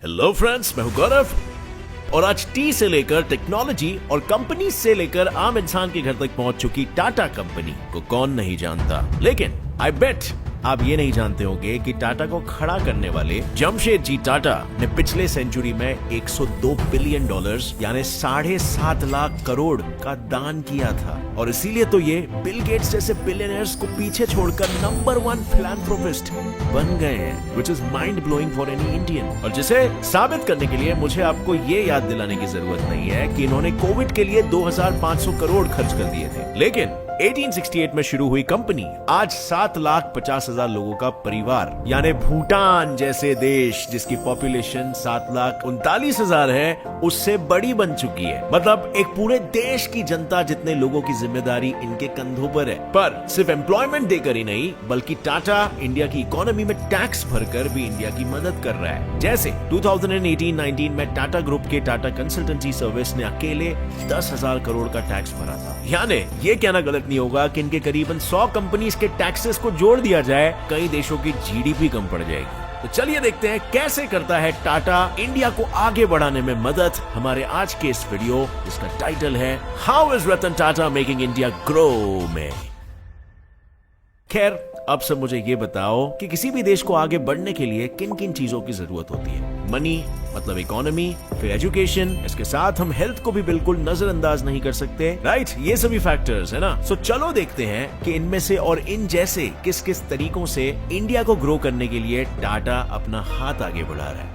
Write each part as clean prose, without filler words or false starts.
Hello friends, मैं हूं गौरव और आज टी से लेकर टेक्नोलॉजी और कंपनी से लेकर आम इंसान के घर तक पहुंच चुकी टाटा कंपनी को कौन नहीं जानता। लेकिन आई बेट आप ये नहीं जानते होंगे कि टाटा को खड़ा करने वाले जमशेदजी टाटा ने पिछले सेंचुरी में 102 बिलियन डॉलर्स यानी 7.5 लाख करोड़ का दान किया था। और इसीलिए तो ये बिल गेट्स जैसे बिलियनर्स को पीछे छोड़कर नंबर 1 फिलैंथ्रोपिस्ट बन गए हैं, which is mind blowing for any Indian. और जिसे साबित करने के लिए मुझे आपको ये याद दिलाने की जरूरत नहीं है कि इन्होंने कोविड के लिए 2500 करोड़ खर्च कर दिए थे। लेकिन 1868 में शुरू हुई कंपनी आज 7,50,000 लोगों का परिवार यानी भूटान जैसे देश जिसकी पॉपुलेशन 7,39,000 है उससे बड़ी बन चुकी है। मतलब एक पूरे देश की जनता जितने लोगों की जिम्मेदारी इनके कंधों पर है। पर सिर्फ एम्प्लॉयमेंट देकर ही नहीं बल्कि टाटा इंडिया की इकोनॉमी में टैक्स भरकर भी इंडिया की मदद कर रहा है। जैसे 2018-19 में टाटा ग्रुप के टाटा कंसल्टेंसी सर्विस ने अकेले 10,000 करोड़ का टैक्स भरा था। यानी ये कहना गलत नहीं होगा कि इनके करीबन 100 कंपनीज के टैक्सेस को जोड़ दिया जाए कई देशों की जीडीपी कम पड़ जाएगी। तो चलिए देखते हैं कैसे करता है टाटा इंडिया को आगे बढ़ाने में मदद हमारे आज के इस वीडियो जिसका टाइटल है how is Ratan Tata making India grow में। खैर अब सब मुझे ये बताओ कि किसी भी देश को आगे बढ़ने के लिए किन किन चीजों की जरूरत होती है। मनी मतलब इकोनॉमी, फिर एजुकेशन, इसके साथ हम हेल्थ को भी बिल्कुल नजरअंदाज नहीं कर सकते, राइट? ये सभी फैक्टर्स है ना। सो चलो देखते हैं कि इनमें से और इन जैसे किस किस तरीकों से इंडिया को ग्रो करने के लिए टाटा अपना हाथ आगे बढ़ा रहा है।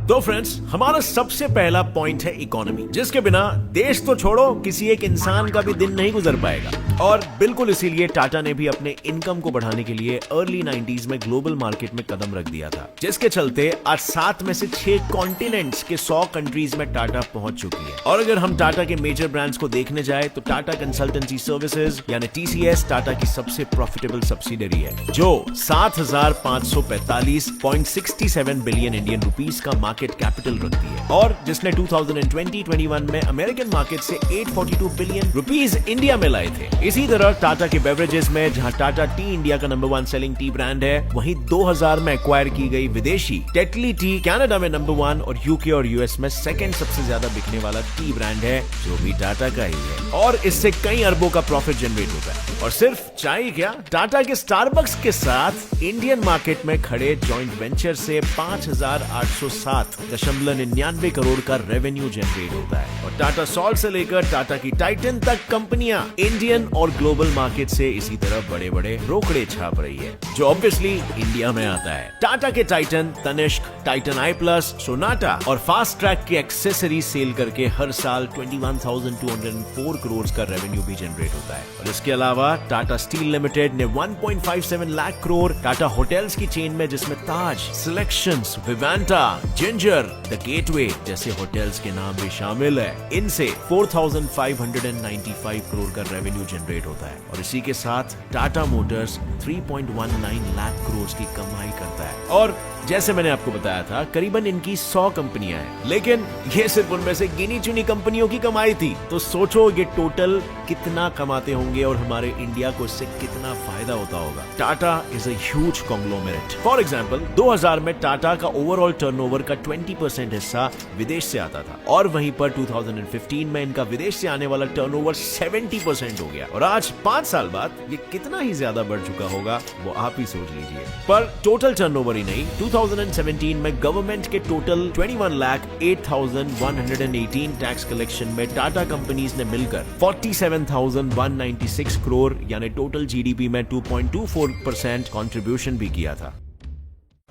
तो फ्रेंड्स हमारा सबसे पहला पॉइंट है इकोनॉमी, जिसके बिना देश तो छोड़ो किसी एक इंसान का भी दिन नहीं गुजर पाएगा। और बिल्कुल इसीलिए टाटा ने भी अपने इनकम को बढ़ाने के लिए अर्ली 90s में ग्लोबल मार्केट में कदम रख दिया था, जिसके चलते आज 7 में से 6 कॉन्टिनेंट्स के 100 कंट्रीज में टाटा पहुंच चुकी है। और अगर हम टाटा के मेजर ब्रांड्स को देखने जाए तो टाटा कंसल्टेंसी सर्विसेज यानी टीसीएस टाटा की सबसे प्रॉफिटेबल सब्सिडरी है, जो 7,545.67 बिलियन इंडियन रुपीस का मार्केट कैपिटल रखती है और जिसने 2020-21 में अमेरिकन मार्केट से 842 बिलियन रुपीस इंडिया में लाए थे। इसी तरह टाटा के बेवरेजेस में जहां टाटा टी इंडिया का नंबर 1 सेलिंग टी ब्रांड है, वहीं 2000 में एक्वायर की गई विदेशी टेटली टी कनाडा में नंबर 1 और यूके और यूएस में सेकंड सबसे ज्यादा बिकने वाला टी ब्रांड है, जो भी टाटा का ही है। और इससे कई अरबों का प्रॉफिट जनरेट होता है। और सिर्फ चाय क्या, टाटा के स्टारबक्स के साथ इंडियन मार्केट में खड़े जॉइंट वेंचर से 5,807.99 करोड़ का रेवेन्यू जनरेट होता है। और टाटा सॉल्ट से लेकर टाटा की टाइटन तक कंपनियां इंडियन और ग्लोबल मार्केट से इसी तरह बड़े बड़े रोकड़े छाप रही है, जो ऑब्वियसली इंडिया में आता है। टाटा के टाइटन, तनिष्क, टाइटन आई प्लस, सोनाटा और फास्ट ट्रैक के एक्सेसरीज सेल करके हर साल 21,204 करोड़ का रेवेन्यू भी जनरेट होता है। और इसके अलावा टाटा स्टील लिमिटेड ने 1.57 लाख करोड़, टाटा होटल्स की चेन में जिसमें ताज, सिलेक्शंस, विवांटा, जिंजर, द गेटवे जैसे होटल्स के नाम भी शामिल है, इनसे 4,595 करोड़ का रेवेन्यू जनरेट होता है। और इसी के साथ टाटा मोटर्स 3.19 लाख करोड़ की कमाई करता है। और जैसे मैंने आपको बताया था करीबन इनकी 100 कंपनियां हैं, लेकिन ये सिर्फ उनमें से गिनी चुनी कंपनियों की कमाई थी। तो सोचो ये टोटल कितना कमाते होंगे और हमारे इंडिया को इससे कितना फायदा होता होगा। Tata is a huge conglomerate. For example 2000 में टाटा का ओवरऑल टर्नओवर का 20% हिस्सा विदेश से आता था और वहीं पर 2015 में इनका विदेश से आने वाला टर्नओवर 70% हो गया। और आज 5 साल बाद ये कितना ही ज्यादा बढ़ चुका होगा वो आप ही सोच लीजिए। पर टोटल टर्नओवर ही नहीं, 2017 में गवर्नमेंट के टोटल 21,08,118 टैक्स कलेक्शन में टाटा कंपनीज ने मिलकर 47,196 करोड़ यानी टोटल जीडीपी में 2.24% कंट्रीब्यूशन भी किया था।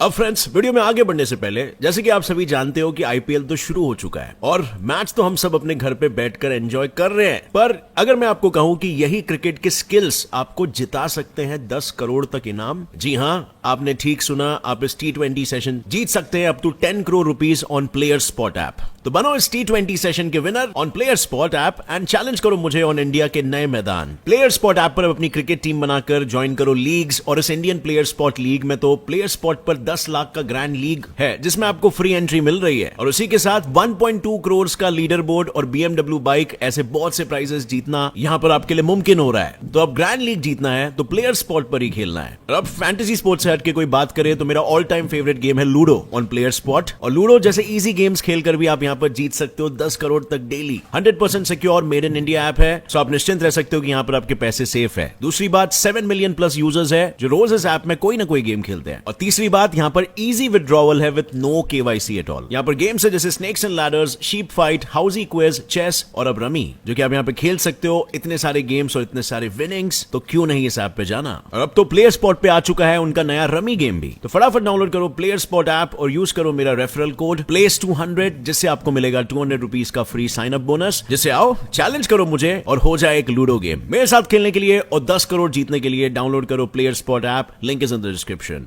अब फ्रेंड्स वीडियो में आगे बढ़ने से पहले, जैसे कि आप सभी जानते हो कि आईपीएल तो शुरू हो चुका है और मैच तो हम सब अपने घर पे बैठकर एंजॉय कर रहे हैं। पर अगर मैं आपको कहूं कि यही क्रिकेट के स्किल्स आपको जिता सकते हैं 10 करोड़ तक इनाम, जी हां, आपने ठीक सुना, आप इस T20 सेशन जीत सकते हैं up to 10 crore rupees on player spot app. तो बनो इस T20 सेशन के winner on player spot app and challenge करो मुझे ऑन इंडिया के नए मैदान। प्लेयर स्पॉट ऐप पर अपनी क्रिकेट टीम बनाकर ज्वाइन करो लीग्स, और इस इंडियन प्लेयर स्पॉट लीग में तो प्लेयर स्पॉट पर 10 लाख का ग्रैंड लीग है जिसमें आपको फ्री एंट्री मिल रही है, और उसी के साथ 1.2 करोड़ का लीडर बोर्ड और BMW बाइक, ऐसे बहुत से प्राइजेस जीतना यहाँ पर आपके लिए मुमकिन हो रहा है। तो अब ग्रैंड लीग जीतना है तो प्लेयर स्पॉट पर ही खेलना है। और अब फैंटेसी स्पोर्ट्स से हटके कोई बात करे तो मेरा ऑल टाइम फेवरेट गेम है लूडो ऑन प्लेयर स्पॉट। और लूडो जैसे इजी गेम्स खेलकर भी आप यहाँ पर जीत सकते हो 10 करोड़ तक daily. 100% secure made in India app है, सो आप निश्चिंत रह सकते हो कि यहाँ पर आपके पैसे सेफ है। दूसरी बात, 7 मिलियन प्लस यूजर्स है जो रोज इस ऐप में कोई ना कोई गेम खेलते हैं। और तीसरी बात, यहाँ पर इजी विड्रॉवल है with no KYC at all. यहाँ पर गेम्स है जैसे snakes and ladders, sheep fight, housie quiz, chess और अब रमी, जो कि आप यहाँ पे खेल सकते हो। इतने सारे गेम्स और इतने सारे विनिंग्स, तो क्यों नहीं इस ऐप पे जाना। और अब तो प्लेयर स्पॉट पे आ चुका है उनका नया रमी गेम भी, तो फटाफट डाउनलोड करो प्लेयर स्पॉट ऐप और यूज करो मेरा रेफरल कोड PLACE200, जिससे आपको मिलेगा 200 रुपीज का फ्री साइन अप बोनस। जिससे आओ चैलेंज करो मुझे और हो जाए एक लूडो गेम मेरे साथ खेलने के लिए, और 10 करोड़ जीतने के लिए डाउनलोड करो player spot app, link is in the description.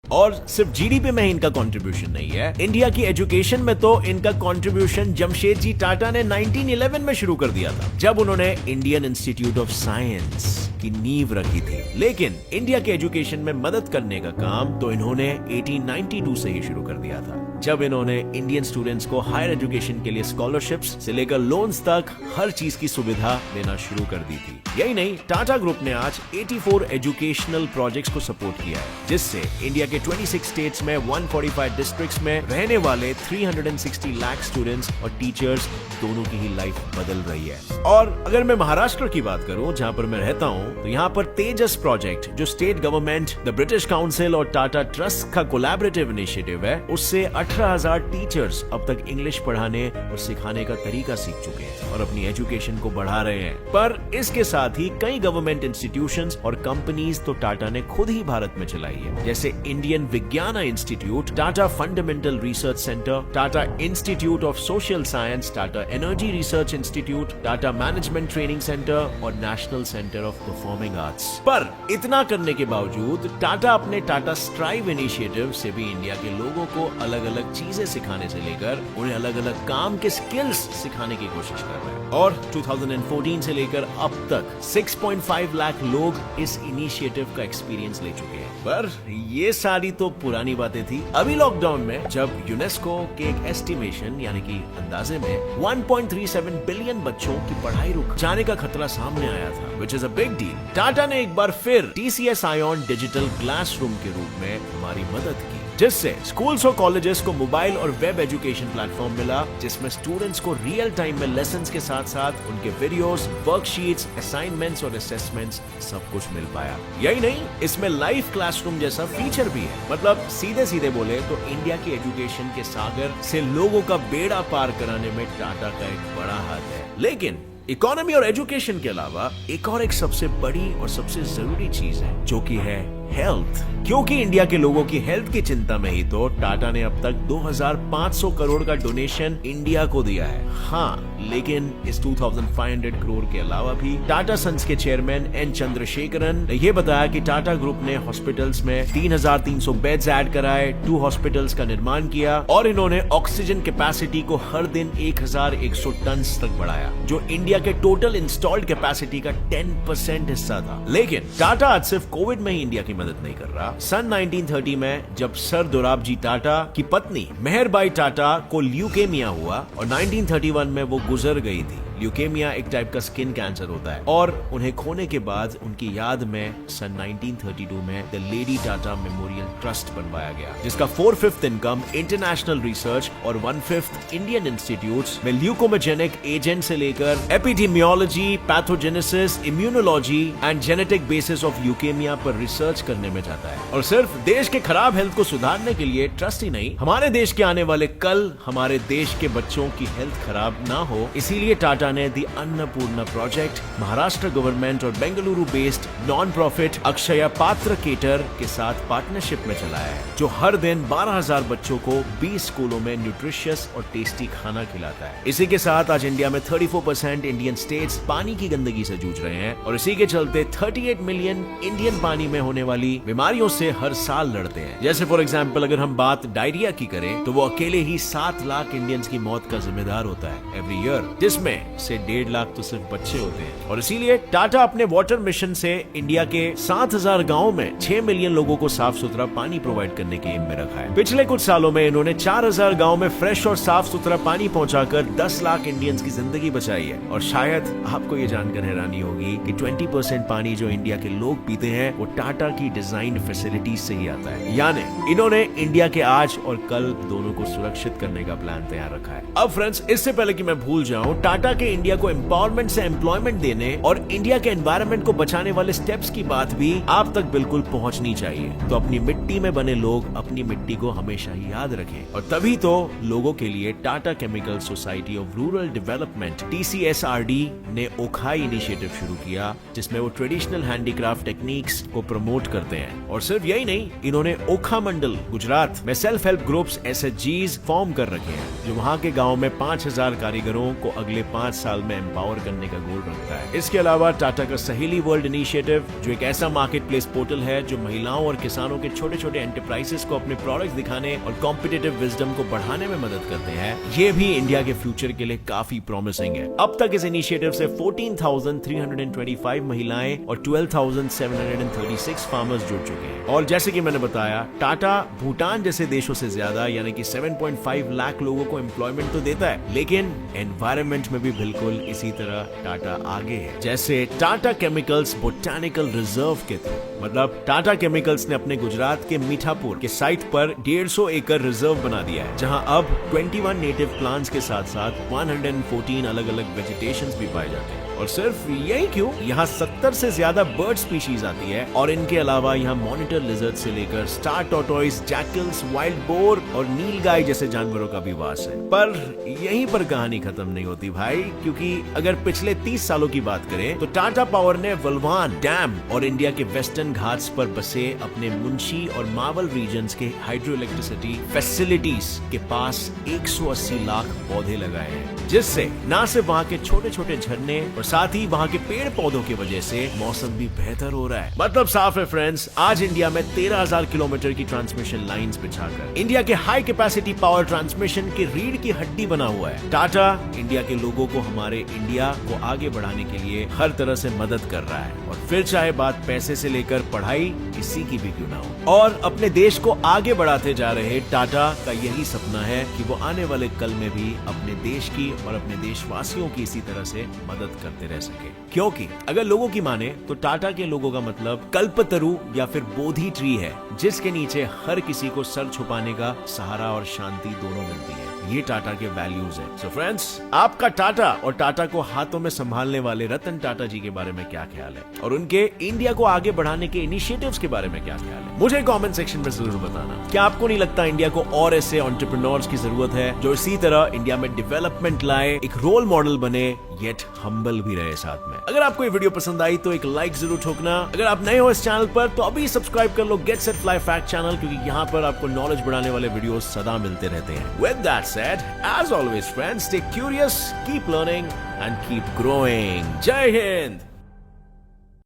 और सिर्फ GDP में ही इनका कंट्रीब्यूशन नहीं है, इंडिया की एजुकेशन में तो इनका कंट्रीब्यूशन जमशेदजी टाटा ने 1911 में शुरू कर दिया था, जब उन्होंने इंडियन इंस्टीट्यूट ऑफ साइंस की नींव रखी थी। लेकिन इंडिया के एजुकेशन में मदद करने का काम तो इन्होंने 1892 से ही शुरू कर दिया था, जब इन्होंने इंडियन स्टूडेंट्स को हायर एजुकेशन के लिए स्कॉलरशिप्स से लेकर लोन्स तक हर चीज की सुविधा देना शुरू कर दी थी। यही नहीं, टाटा ग्रुप ने आज 84 एजुकेशनल प्रोजेक्ट्स को सपोर्ट किया है, जिससे इंडिया के 26 स्टेट्स में 145 डिस्ट्रिक्ट्स में रहने वाले 360 लाख स्टूडेंट्स और टीचर्स दोनों की ही लाइफ बदल रही है। और अगर मैं महाराष्ट्र की बात करूं, जहां पर मैं रहता हूं, तो यहाँ पर तेजस प्रोजेक्ट, जो state government, the British council और टाटा ट्रस्ट का कोलैबोरेटिव इनिशिएटिव है, उससे 18,000 टीचर्स अब तक इंग्लिश पढ़ाने और सिखाने का तरीका सीख चुके हैं और अपनी एजुकेशन को बढ़ा रहे हैं। पर इसके साथ ही कई गवर्नमेंट इंस्टीट्यूशंस और कंपनीज तो टाटा ने खुद ही भारत में चलाई है, जैसे इंडियन विज्ञान Institute, Tata Fundamental Research Centre, Tata Institute of Social Science, Tata Energy Research Institute, Tata Management Training Centre और National Centre of Performing Arts. पर इतना करने के बावजूद टाटा अपने टाटा स्ट्राइव इनिशिएटिव से भी इंडिया के लोगों को अलग अलग चीजें सिखाने से लेकर उन्हें अलग अलग काम के स्किल्स सिखाने की कोशिश कर रहे हैं। और 2014 से लेकर अब तक 6.5 लाख लोग इस इनिशिएटिव का एक्सपीरियंस ले चुके हैं। पर ये सारी तो पुरानी बातें थी। अभी लॉकडाउन में जब यूनेस्को के एक एस्टिमेशन यानी कि अंदाजे में 1.37 बिलियन बच्चों की पढ़ाई रुक जाने का खतरा सामने आया था, which is a big deal, Tata ने एक बार फिर TCS आयोन डिजिटल क्लासरूम के रूप में हमारी मदद की, जिससे स्कूल्स और कॉलेजेस को मोबाइल और वेब एजुकेशन प्लेटफॉर्म मिला, जिसमें स्टूडेंट्स को रियल टाइम में लेसन्स के साथ साथ उनके वीडियोस, वर्कशीट्स, असाइनमेंट्स और असेसमेंट्स सब कुछ मिल पाया। यही नहीं, इसमें लाइव क्लासरूम जैसा फीचर भी है। मतलब सीधे सीधे बोले तो इंडिया की एजुकेशन के सागर से लोगों का बेड़ा पार कराने में टाटा का एक बड़ा हाथ है। लेकिन इकोनॉमी और एजुकेशन के अलावा एक सबसे बड़ी और सबसे जरूरी चीज है, जो कि है हेल्थ। क्योंकि इंडिया के लोगों की हेल्थ की चिंता में ही तो टाटा ने अब तक 2500 करोड़ का डोनेशन इंडिया को दिया है। हाँ, लेकिन इस 2500 करोड़ के अलावा भी टाटा सन्स के चेयरमैन N चंद्रशेखरन ने यह बताया कि टाटा ग्रुप ने हॉस्पिटल्स में 3300 बेड्स ऐड कराए, 2 हॉस्पिटल्स का निर्माण किया और इन्होंने ऑक्सीजन कैपेसिटी को हर दिन 1100 टन तक बढ़ाया, जो इंडिया के टोटल इंस्टॉल्ड कैपेसिटी का 10% हिस्सा था। लेकिन टाटा आज सिर्फ कोविड में ही इंडिया की मदद नहीं कर रहा। सन 1930 में जब सर दोराबजी टाटा की पत्नी मेहरबाई टाटा को ल्यूकेमिया हुआ और 1931 में वो गुजर गई थी। ल्यूकेमिया एक टाइप का स्किन कैंसर होता है और उन्हें खोने के बाद उनकी याद में सन 1932 में the lady Tata memorial trust बनवाया गया, जिसका 4/5 इनकम इंटरनेशनल रिसर्च और 1/5 इंडियन इंस्टीट्यूट्स में ल्यूकोमोजेनिक एजेंट से लेकर epidemiology, pathogenesis, immunology and genetic basis of leukaemia पर रिसर्च करने में जाता है। और सिर्फ देश के खराब हेल्थ को सुधारने के लिए ट्रस्ट ही नहीं, हमारे देश के आने वाले कल हमारे देश के बच्चों की हेल्थ खराब ना हो, इसीलिए टाटा टाटा ने दी अन्नपूर्णा प्रोजेक्ट, महाराष्ट्र गवर्नमेंट और बेंगलुरु बेस्ड नॉन प्रॉफिट अक्षया पात्र केटर के साथ पार्टनरशिप में चलाया है, जो हर दिन 12,000 बच्चों को 20 स्कूलों में न्यूट्रिशियस और टेस्टी खाना खिलाता है। इसी के साथ आज इंडिया में 34% इंडियन स्टेट्स पानी की गंदगी से जूझ रहे हैं और इसी के चलते 38 मिलियन इंडियन पानी में होने वाली बीमारियों से हर साल लड़ते हैं। जैसे फॉर एग्जाम्पल अगर हम बात डायरिया की करें तो वो अकेले ही 7 लाख इंडियंस की मौत का जिम्मेदार होता है एवरी ईयर, जिसमें से 1.5 लाख तो सिर्फ बच्चे होते हैं। और इसीलिए टाटा अपने वाटर मिशन से इंडिया के 7,000 गाँव में 6 मिलियन लोगों को साफ सुथरा पानी प्रोवाइड करने के एम में रखा है। पिछले कुछ सालों में इन्होंने 4,000 गाँव में फ्रेश और साफ सुथरा पानी पहुंचाकर 10 लाख इंडियंस की जिंदगी बचाई है। और शायद आपको ये जानकर हैरानी होगी कि 20% पानी जो इंडिया के लोग पीते हैं वो टाटा की डिजाइन फैसिलिटीज से ही आता है। यानी इन्होंने इंडिया के आज और कल दोनों को सुरक्षित करने का प्लान तैयार रखा है। अब फ्रेंड्स, इससे पहले कि मैं भूल जाऊं, टाटा के इंडिया को एम्पावरमेंट से एम्प्लॉयमेंट देने और इंडिया के एनवायरनमेंट को बचाने वाले स्टेप्स की बात भी आप तक बिल्कुल पहुंचनी चाहिए। तो अपनी मिट्टी में बने लोग अपनी मिट्टी को हमेशा ही याद रखें और तभी तो लोगों के लिए Tata chemical society of rural development TCSRD ने ओखाई इनिशिएटिव शुरू किया, जिसमें वो ट्रेडिशनल हैंडीक्राफ्ट टेक्निक्स को प्रमोट करते हैं। और सिर्फ यही नहीं, इन्होंने ओखा मंडल गुजरात में self help groups SHGs form कर रखे हैं, जो वहाँ के गाँव में 5,000 कारीगरों को अगले 5 साल में एम्पावर करने का गोल रखता है। इसके अलावा टाटा का सहेली वर्ल्ड इनिशिएटिव, जो एक ऐसा मार्केट प्लेस पोर्टल है जो महिलाओं और किसानों के छोटे छोटे एंटरप्राइजेस को अपने प्रोडक्ट्स दिखाने और कॉम्पिटिटिव विजडम को बढ़ाने में मदद करते हैं, ये भी इंडिया के फ्यूचर के लिए काफी प्रॉमिसिंग है। अब तक इस इनिशिएटिव से 14,325 महिलाएं और 12,736 फार्मर्स जुड़ चुके हैं। और जैसे कि मैंने बताया, टाटा भूटान जैसे देशों से ज्यादा यानी कि 7.5 लाख लोगों को एम्प्लॉयमेंट तो देता है, लेकिन एनवायरनमेंट में भी बिल्कुल इसी तरह टाटा आगे है। जैसे टाटा केमिकल्स बोटानिकल रिजर्व के थ्रू, मतलब टाटा केमिकल्स ने अपने गुजरात के मीठापुर के साइट पर 150 एकड़ रिजर्व बना दिया है, जहां अब 21 नेटिव प्लांट्स के साथ साथ 114 अलग अलग वेजिटेशंस भी पाए जाते हैं। और सिर्फ यही क्यों, यहाँ 70 से ज्यादा बर्ड स्पीशीज आती है और इनके अलावा यहाँ मॉनिटर लिजर्ड से लेकर star tortoise, jackals, wild boar और नीलगाय जैसे जानवरों का भी वास है। पर यहीं पर कहानी खत्म नहीं होती भाई, क्योंकि अगर पिछले 30 सालों की बात करें तो टाटा पावर ने वलवान डैम और इंडिया के वेस्टर्न घाट्स पर बसे अपने मुंशी और मावल रीजन्स के हाइड्रो इलेक्ट्रिसिटी फैसिलिटीज के पास 180 लाख पौधे लगाए हैं, जिससे न सिर्फ वहाँ के छोटे छोटे झरने और साथ ही वहाँ के पेड़ पौधों की वजह से मौसम भी बेहतर हो रहा है। मतलब साफ है फ्रेंड्स, आज इंडिया में 13,000 किलोमीटर की ट्रांसमिशन लाइंस बिछाकर इंडिया के हाई कैपेसिटी पावर ट्रांसमिशन की रीढ़ की हड्डी बना हुआ है। टाटा इंडिया के लोगों को हमारे इंडिया को आगे बढ़ाने के लिए हर तरह से मदद कर रहा है, और फिर चाहे बात पैसे से लेकर पढ़ाई किसी की भी क्यों ना हो। और अपने देश को आगे बढ़ाते जा रहे टाटा का यही सपना है कि वो आने वाले कल में भी अपने देश की और अपने देशवासियों की इसी तरह से मदद करते रह सके। क्योंकि अगर लोगों की माने तो टाटा के लोगों का मतलब कल्पतरु या फिर बोधि ट्री है, जिसके नीचे हर किसी को सर छुपाने का सहारा और शांति दोनों मिलती है। ये टाटा के वैल्यूज है। सो फ्रेंड्स, आपका टाटा और टाटा को हाथों में संभालने वाले रतन टाटा जी के बारे में क्या ख्याल है, और उनके इंडिया को आगे बढ़ाने के इनिशिएटिव्स के बारे में क्या ख्याल है, मुझे कमेंट सेक्शन में जरूर बताना। क्या आपको नहीं लगता इंडिया को और ऐसे एंटरप्रेन्योर्स की जरूरत है जो इसी तरह इंडिया में डेवलपमेंट लाए, एक रोल मॉडल बने, येट हम्बल भी रहे साथ में। अगर आपको ये वीडियो पसंद आई तो एक लाइक जरूर ठोकना। अगर आप नए हो इस चैनल पर तो अभी सब्सक्राइब कर लो Get Set Fly Fact channel, क्योंकि यहाँ पर आपको नॉलेज बढ़ाने वाले वीडियोस सदा मिलते रहते हैं। With that said, as always friends, stay curious, keep learning and keep growing. जय हिंद।